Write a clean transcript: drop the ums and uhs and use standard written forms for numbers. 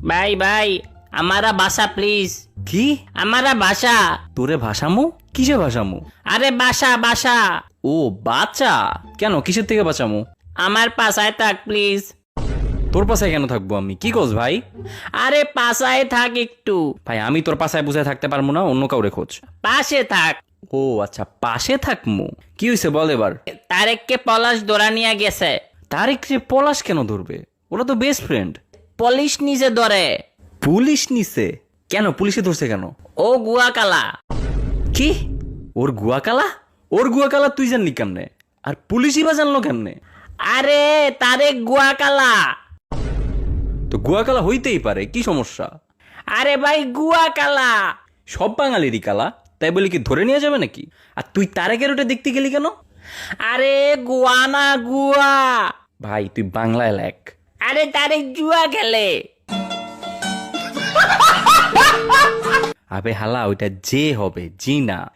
ভাই ভাই আমারা বাসা প্লিজ। কি? আমারা বাসা। তোরে ভাসামু? কিসে ভাসামু? আরে বাসা বাসা। ও বাচ্চা। কেন, কিসের থেকে বাঁচামু? আমার পাশায় থাক প্লিজ। তোর পাশায় কেন থাকবো আমি? কি কস ভাই? আরে পাশায় থাক একটু। ভাই আমি তোর পাশায় বুঝায় থাকতে পারবো না, অন্য কাউরে খোঁজ। পাশে থাক। ও আচ্ছা, পাশে থাকমু। কি হয়েছে বল এবার। তারেককে পলাশ ধরা নিয়ে গেছে। তারিক রে পলাশ কেন ধরবে? ওরা তো বেস্ট ফ্রেন্ড। পুলিশ নিজে ধরে। পুলিশ নিছে? কেন, পুলিশে ধরছে কেন? ও গুয়া কালা। কি? ওর গুয়াকালা? ওর গুয়াকালা তুই জানলি কেমনে? আর পুলিশই বা জানলো কেমনে? আরে তারেক গুয়া কালা। তো গুয়াকালা হইতেই পারে, কি সমস্যা? আরে ভাই গুয়া কালা। সব বাঙালিরই কালা, তাই বলি কি ধরে নিয়ে যাবে নাকি? আর তুই তারেকের ওটা দেখতে গেলি কেন? আরে গুয়া না গুয়া। ভাই তুই বাংলায় লেখ। আরে তারেক জুয়া খেলে। আবে হালা, ওইটা যে হবে জি না।